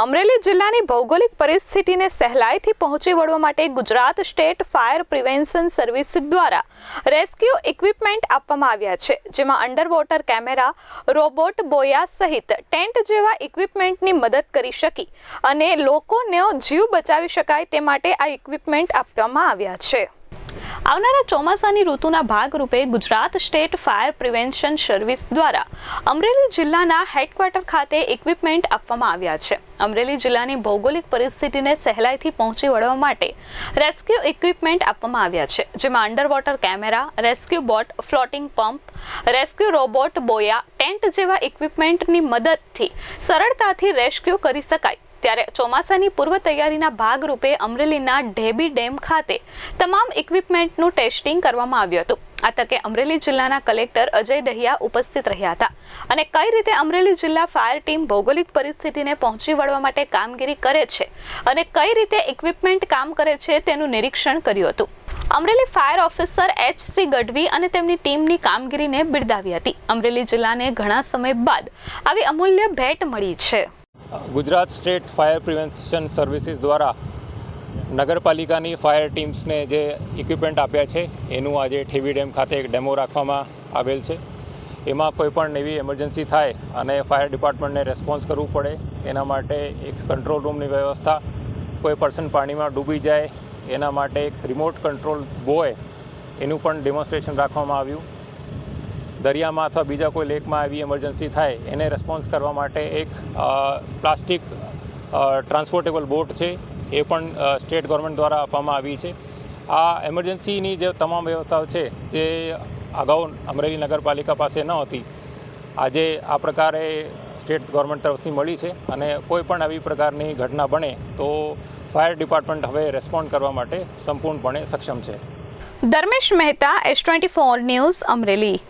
અમરેલી જિલ્લાની ભૌગોલિક પરિસ્થિતિને સહેલાઈથી પહોંચી વળવા માટે Gujarat state fire prevention service દ્વારા રેસ્ક્યુ ઇક્વિપમેન્ટ આપવામાં આવ્યા છે, જેમાં અંડર વોટર કેમેરા, રોબોટ બોયા સહિત ટેન્ટ જેવા ઇક્વિપમેન્ટની મદદ કરી શકી અને લોકોનો જીવ બચાવી શકાય તે માટે આ ઇક્વિપમેન્ટ આપવામાં આવ્યા છે। આવનારા ચોમાસાની ઋતુના ભાગરૂપે Gujarat state fire prevention service દ્વારા અમરેલી જિલ્લાના હેડક્વાર્ટર ખાતે ઇક્વિપમેન્ટ આપવામાં આવ્યા છે। અમરેલી જિલ્લાની ભૌગોલિક પરિસ્થિતિને સહેલાઈથી પહોંચી વળવા માટે રેસ્ક્યુ ઇક્વિપમેન્ટ આપવામાં આવ્યા છે, જેમાં underwater camera, rescue boat, floating pump, rescue robot buoy, tent જેવા ઇક્વિપમેન્ટની મદદથી સરળતાથી રેસ્ક્યુ કરી શકાય। ત્યારે ચોમાસાની પૂર્વ તૈયારીના ભાગરૂપે અમરેલીના ઢેબી ડેમ ખાતે તમામ ઇક્વિપમેન્ટનું ટેસ્ટિંગ કરવામાં આવ્યું હતું। આ તકે અમરેલી જિલ્લાના કલેક્ટર અજય દહિયા ઉપસ્થિત રહ્યા હતા અને કઈ રીતે અમરેલી જિલ્લા ફાયર ટીમ ભૌગોલિક પરિસ્થિતિને પહોંચી વળવા માટે કામગીરી કરે છે અને કઈ રીતે ઇક્વિપમેન્ટ કામ કરે છે તેનું નિરીક્ષણ કર્યું હતું। Amreli fire officer H C. Gadhvi અને તેમની ટીમની કામગીરીને બિરદાવી હતી। અમરેલી જિલ્લાને ઘણા સમય બાદ આવી અમૂલ્ય ભેટ મળી છે। Gujarat state fire prevention services દ્વારા નગરપાલિકાની ફાયર ટીમ્સને જે ઇક્વિપમેન્ટ આપ્યા છે એનું આજે ઠેવી ડેમ ખાતે એક ડેમો રાખવામાં આવેલ છે। એમાં કોઈ પણ એવી એમરજન્સી થાય અને ફાયર ડિપાર્ટમેન્ટને રેસ્પોન્સ કરવું પડે એના માટે એક કંટ્રોલ રૂમની વ્યવસ્થા, કોઈ પર્સન પાણીમાં ડૂબી જાય એના માટે એક રિમોટ કંટ્રોલ બોય એનું પણ ડેમોન્સ્ટ્રેશન રાખવામાં આવ્યું। દરિયામાં અથવા બીજા કોઈ લેકમાં આવી એમરજન્સી થાય એને રેસ્પોન્સ કરવા માટે એક પ્લાસ્ટિક ટ્રાન્સપોર્ટેબલ બોટ છે એ પણ સ્ટેટ ગવર્મેન્ટ દ્વારા આપવામાં આવી છે। આ એમરજન્સીની જે તમામ વ્યવસ્થાઓ છે જે અગાઉ અમરેલી નગરપાલિકા પાસે ન હતી, આજે આ પ્રકારે સ્ટેટ ગવર્મેન્ટ તરફથી મળી છે અને કોઈ પણ આવી પ્રકારની ઘટના બને તો ફાયર ડિપાર્ટમેન્ટ હવે રેસ્પોન્ડ કરવા માટે સંપૂર્ણપણે સક્ષમ છે। Dharmesh Mehta, S24 news, Amreli.